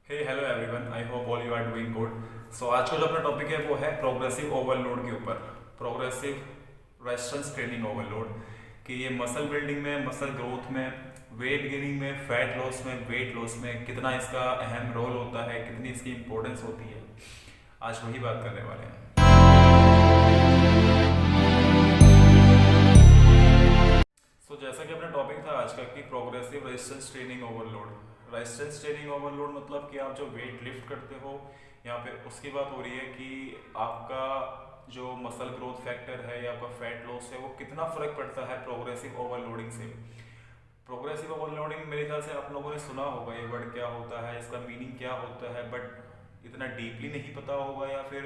Hey hello everyone, I hope all you are doing good. So आज का जो अपना टॉपिक है वो है प्रोग्रेसिव ओवरलोड के ऊपर। प्रोग्रेसिव रेजिस्टेंस ट्रेनिंग ओवरलोड कि ये मसल बिल्डिंग में, मसल ग्रोथ में, वेट गेनिंग में, फैट लॉस में, वेट लॉस में कितना इसका अहम रोल होता है, कितनी इसकी इंपॉर्टेंस होती है, आज वही बात करने वाले हैं। जैसा कि अपना टॉपिक था आज का कि progressive resistance training overload. Resistance training overload मतलब कि आप जो वेट लिफ्ट करते हो, यहाँ पे उसकी बात हो रही है कि आपका जो मसल ग्रोथ फैक्टर है या आपका फैट लॉस है वो कितना फर्क पड़ता है प्रोग्रेसिव ओवरलोडिंग से। प्रोग्रेसिव ओवरलोडिंग मेरे ख्याल से आप लोगों ने सुना होगा, ये वर्ड क्या होता है, इसका मीनिंग क्या होता है, बट इतना डीपली नहीं पता होगा, या फिर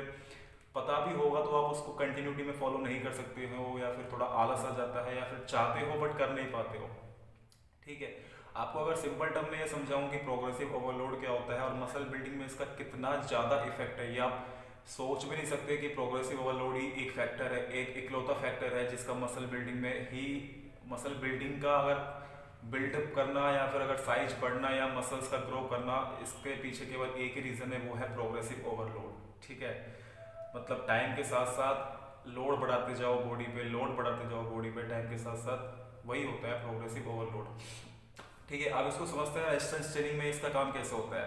पता भी होगा तो आप उसको कंटिन्यूटी में फॉलो नहीं कर सकते हो, या फिर थोड़ा आलस आ जाता है, या फिर चाहते हो बट कर नहीं पाते हो। ठीक है, आपको अगर सिंपल टर्म में ये समझाऊं कि प्रोग्रेसिव ओवरलोड क्या होता है और मसल बिल्डिंग में इसका कितना ज़्यादा इफेक्ट है, ये आप सोच भी नहीं सकते कि प्रोग्रेसिव ओवरलोड ही एक फैक्टर है, एक इकलौता फैक्टर है जिसका मसल बिल्डिंग में ही, मसल बिल्डिंग का अगर बिल्डअप करना या फिर अगर साइज बढ़ना या मसल्स का ग्रो करना, इसके पीछे केवल एक ही रीज़न है, वो है प्रोग्रेसिव ओवरलोड। ठीक है, मतलब टाइम के साथ साथ लोड बढ़ाते जाओ बॉडी पे, लोड बढ़ाते जाओ बॉडी पे टाइम के साथ साथ, वही होता है प्रोग्रेसिव ओवरलोड। ठीक है, अब इसको समझते हैं रेजिस्टेंस ट्रेनिंग में इसका काम कैसे होता है।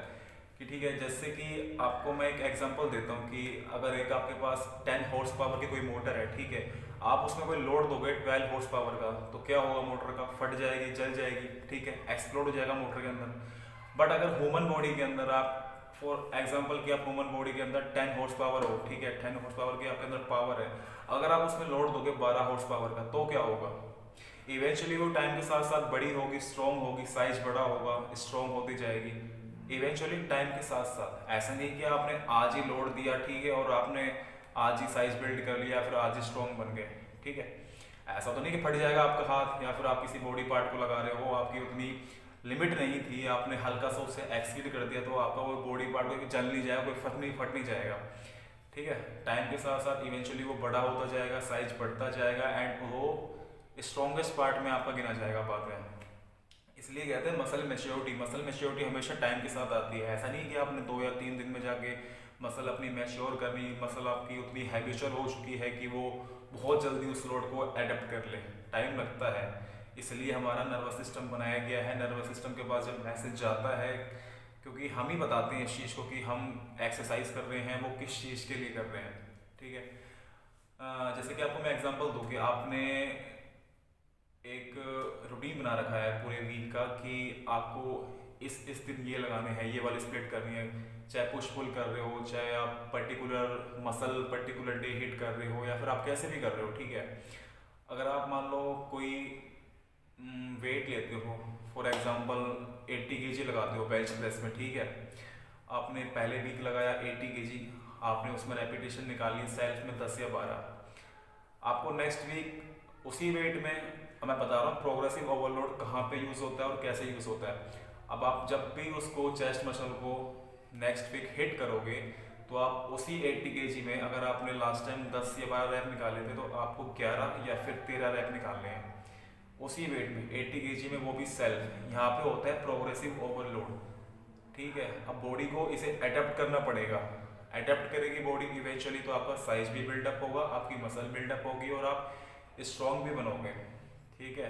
कि ठीक है, जैसे कि आपको मैं एक एग्जांपल देता हूँ कि अगर एक आपके पास 10 हॉर्स पावर की कोई मोटर है, ठीक है, आप उसमें कोई लोड दोगे 12 हॉर्स पावर का, तो क्या होगा, मोटर का फट जाएगी, जल जाएगी, ठीक है, एक्सप्लोड हो जाएगा मोटर के अंदर। बट अगर ह्यूमन बॉडी के अंदर आप, फॉर एग्जाम्पल कि आप ह्यूमन बॉडी के अंदर 10 हॉर्स पावर हो, ठीक है, 10 हॉर्स पावर की आपके अंदर पावर है, अगर आप उसमें लोड दोगे 12 हॉर्स पावर का, तो क्या होगा, इवेंचुअली वो टाइम के साथ साथ बड़ी होगी, स्ट्रॉन्ग होगी, साइज बड़ा होगा, स्ट्रॉन्ग होती जाएगी इवेंचुअली टाइम के साथ साथ। ऐसा नहीं कि आपने आज ही लोड दिया, ठीक है, और आपने आज ही साइज बिल्ड कर लिया, फिर आज ही स्ट्रॉन्ग बन गए। ठीक है, ऐसा तो नहीं कि फट जाएगा आपका हाथ, या फिर आप किसी बॉडी पार्ट को लगा रहे हो, आपकी उतनी लिमिट नहीं थी, आपने हल्का सा उससे एक्सीड कर दिया तो आपका वो बॉडी पार्ट कोई जल नहीं जाएगा, कोई फट नहीं जाएगा। ठीक है, टाइम के साथ साथ इवेंचुअली वो बड़ा होता जाएगा, साइज बढ़ता जाएगा, एंड वो स्ट्रॉन्गेस्ट पार्ट में आपका गिना जाएगा बाद में। इसलिए कहते हैं मसल मेच्योरिटी, मसल मेच्योरिटी हमेशा टाइम के साथ आती है। ऐसा नहीं कि आपने 2 या 3 दिन में जाके मसल अपनी मैच्योर करनी, मसल आपकी उतनी हैबिचुअल हो चुकी है कि वो बहुत जल्दी उस लोड को अडेप्ट कर ले, टाइम लगता है। इसलिए हमारा नर्वस सिस्टम बनाया गया है, नर्वस सिस्टम के पास जब मैसेज जाता है, क्योंकि हम ही बताते हैं इस चीज़ को कि हम एक्सरसाइज कर रहे हैं, वो किस चीज़ के लिए कर रहे हैं। ठीक है, जैसे कि आपको मैं एग्जांपल दूं कि आपने एक रूटीन बना रखा है पूरे वीक का कि आपको इस दिन ये लगाने हैं, ये वाली स्प्लिट करनी है, चाहे पुश पुल कर रहे हो, चाहे आप particular muscle particular day hit कर रहे हो, या फिर आप कैसे भी कर रहे हो। ठीक है, अगर आप मान लो कोई वेट लेते हो, फॉर एग्जांपल 80 kg लगाते हो बेंच प्रेस में, ठीक है, आपने पहले वीक लगाया 80 kg, आपने उसमें रेपिटेशन निकाली सेल्फ में 10 या 12, आपको नेक्स्ट वीक उसी वेट में, मैं बता रहा हूँ प्रोग्रेसिव ओवरलोड कहाँ पे यूज़ होता है और कैसे यूज़ होता है। अब आप जब भी उसको चेस्ट मसल को नेक्स्ट वीक हिट करोगे, तो आप उसी 80 kg में, अगर आपने लास्ट टाइम 10 या 12 रैप निकाले थे, तो आपको 11 या फिर 13 रैप निकालने हैं उसी वेट में 80 kg में, वो भी सेल्फ। यहाँ पे होता है प्रोग्रेसिव ओवरलोड। ठीक है, अब बॉडी को इसे अडेप्ट करना पड़ेगा, अडेप्ट करेगी बॉडी इवेंचुअली, तो आपका साइज भी बिल्डअप होगा, आपकी मसल बिल्डअप होगी, और आप स्ट्रॉन्ग भी बनोगे। ठीक है,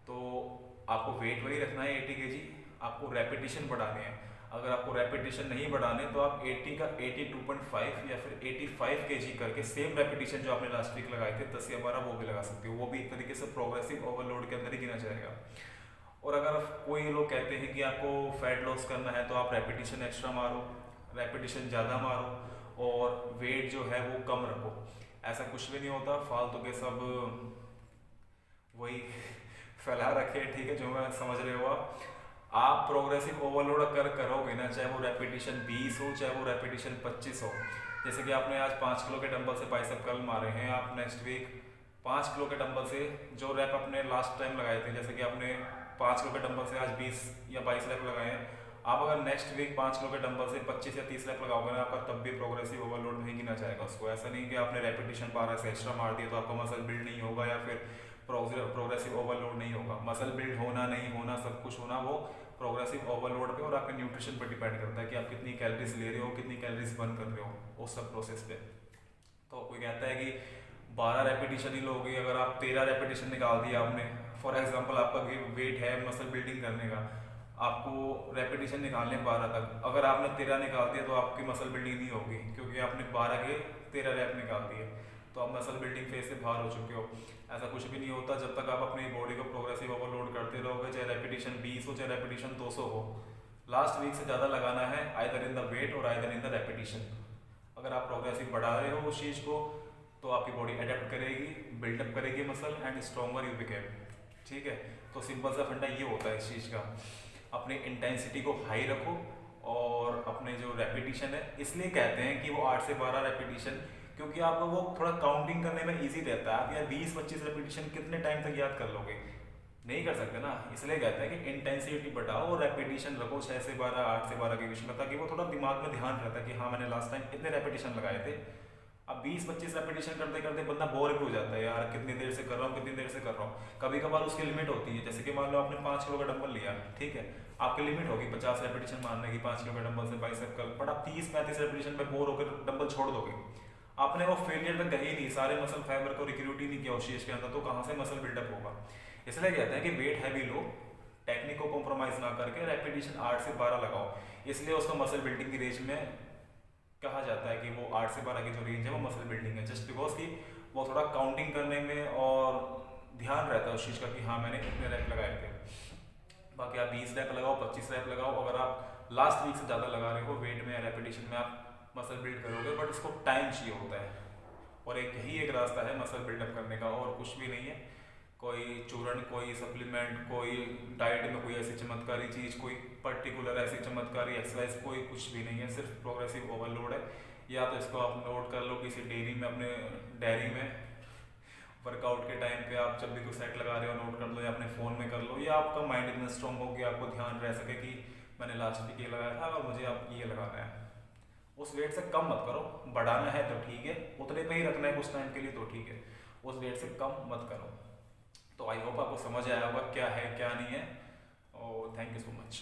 तो आपको वेट वही रखना है 80 kg, आपको रेपिटेशन बढ़ाने हैं। अगर आपको रेपिटेशन नहीं बढ़ाने तो आप 80 का 82.5 या फिर 85 kg करके सेम रेपिटेशन जो आपने लास्ट वीक लगाए थे 10 या 12, वो भी लगा सकते हो, वो भी एक तरीके से प्रोग्रेसिव ओवरलोड के अंदर ही गिना जाएगा। और अगर कोई लोग कहते हैं कि आपको फैट लॉस करना है तो आप रेपिटेशन एक्स्ट्रा मारो, रेपिटेशन ज़्यादा मारो, और वेट जो है वो कम रखो, ऐसा कुछ भी नहीं होता, फालतू के सब वही फैला रखे। ठीक है, जो मैं समझ रहे हो आप प्रोग्रेसिव ओवरलोड अगर करोगे ना, चाहे वो रेपिटेशन 20 हो, चाहे वो रेपिटेशन 25 हो, जैसे कि आपने आज 5 किलो के डंबल से बाइसेप कर्ल मारे हैं, आप नेक्स्ट वीक 5 किलो के डंबल से जो रैप अपने लास्ट टाइम लगाए थे, जैसे कि आपने 5 किलो के डंबल से आज 20 या 22 रैप लगाए हैं, आप अगर नेक्स्ट वीक 5 किलो के डंबल से 25 या 30 रैप लगाओगे ना, आपका तब भी प्रोग्रेसिव ओवरलोड नहीं गिना जाएगा उसको। ऐसा नहीं कि आपने रेपिटेशन 12 से एक्स्ट्रा मार दिया तो आपका मसल बिल्ड नहीं होगा, या फिर प्रोग्रेसिव ओवरलोड नहीं होगा। मसल बिल्ड होना नहीं होना, सब कुछ होना, वो प्रोग्रेसिव ओवरलोड पे और आपके न्यूट्रिशन पर डिपेंड करता है कि आप कितनी कैलोरीज ले रहे हो, कितनी कैलोरीज बर्न कर रहे हो उस सब प्रोसेस पे। तो कोई कहता है कि 12 रेपिटेशन ही लोगे, अगर आप 13 रेपिटेशन निकाल दिया आपने, फॉर एग्जांपल आपका वेट है मसल बिल्डिंग करने का, आपको रेपिटेशन निकालने 12 तक, अगर आपने 13 निकाल दिया तो आपकी मसल बिल्डिंग नहीं होगी, क्योंकि आपने 12 के 13 रैप निकाल दिए, तो आप मसल बिल्डिंग फेज से बाहर हो चुके हो। ऐसा कुछ भी नहीं होता जब तक आप अपनी बॉडी को प्रोग्रेसिव ओवरलोड करते रहोगे, चाहे रेपिटेशन 20 हो चाहे रेपिटेशन 200 हो। लास्ट वीक से ज़्यादा लगाना है आइदर इन द वेट और आइदर इन द रेपिटेशन। अगर आप प्रोग्रेसिव बढ़ा रहे हो उस चीज़ को तो आपकी बॉडी अडेप्ट करेगी, बिल्डअप करेगी muscle and stronger you became. ठीक है, तो सिंपल सा फंडा ये होता है इस चीज़ का, अपनी इंटेंसिटी को हाई रखो और अपने जो रेपिटेशन है, इसलिए कहते हैं कि वो 8 से 12 रेपिटेशन, क्योंकि आपको वो थोड़ा काउंटिंग करने में इजी रहता है। आप यार 20-25 रेपिटेशन कितने टाइम तक याद कर लोगे, नहीं कर सकते ना, इसलिए कहते हैं कि इंटेंसिटी बढ़ाओ और रेपिटेशन रखो 6 से 12, 8 से 12 के बीच में, ताकि वो थोड़ा दिमाग में ध्यान रहता है कि हाँ मैंने लास्ट टाइम इतने रेपिटेशन लगाए थे। अब 20-25 रेपिटेशन करते करते बंदा बोर भी हो जाता है, यार कितनी देर से कर रहा हूँ कितनी देर से कर रहा हूँ। कभी कभार उसकी लिमिट होती है, जैसे कि मान लो आपने 5 किलो का डंबल लिया, ठीक है, आपकी लिमिट होगी 50 रेपिटेशन मारने की 5 किलो के डंबल से बाइसेप कर्ल, बट आप 30-35 रेपिटेशन पे बोर होकर डंबल छोड़ दोगे, आपने वो फेलियर तक गए ही नहीं, सारे मसल फाइबर को रिक्रूट ही नहीं किया उस चीज के अंदर, तो कहाँ से मसल बिल्डअप होगा। इसलिए कहते हैं कि वेट हैवी लो, टेक्निक को कॉम्प्रोमाइज ना करके रेपिटेशन 8 से 12 लगाओ, इसलिए उसको मसल बिल्डिंग की रेंज में कहा जाता है कि वो 8 से 12 की जो रेंज है वो मसल बिल्डिंग है, जस्ट बिकॉज कि वो थोड़ा काउंटिंग करने में और ध्यान रहता है उस चीज़ का कि हाँ मैंने इतने रैप लगाए थे। बाकी आप 20 रैप लगाओ, 25 रैप लगाओ, अगर आप लास्ट वीक से ज़्यादा लगा रहे हो वेट में या रेपिटेशन में, आप मसल बिल्ड करोगे, बट इसको टाइम चाहिए होता है, और यही एक रास्ता है मसल बिल्डअप करने का, और कुछ भी नहीं है। कोई चूर्ण, कोई सप्लीमेंट, कोई डाइट में कोई ऐसी चमत्कारी चीज़, कोई पर्टिकुलर ऐसी चमत्कारी एक्सरसाइज, कोई कुछ भी नहीं है, सिर्फ प्रोग्रेसिव ओवरलोड है। या तो इसको आप नोट कर लो किसी डेयरी में, अपने डायरी में, वर्कआउट के टाइम पे आप जब भी कोई सेट लगा रहे हो नोट कर लो, या अपने फ़ोन में कर लो, या आपका माइंड इतना स्ट्रॉन्ग हो कि आपको ध्यान रह सके कि मैंने लास्ट वीक ये लगाया था और मुझे अब ये लगाना है। उस वेट से कम मत करो, बढ़ाना है तो ठीक है, उतने पे ही रखना है कुछ टाइम के लिए तो ठीक है, उस वेट से कम मत करो। तो आई होप आपको समझ आया होगा क्या है क्या नहीं है, और थैंक यू सो मच।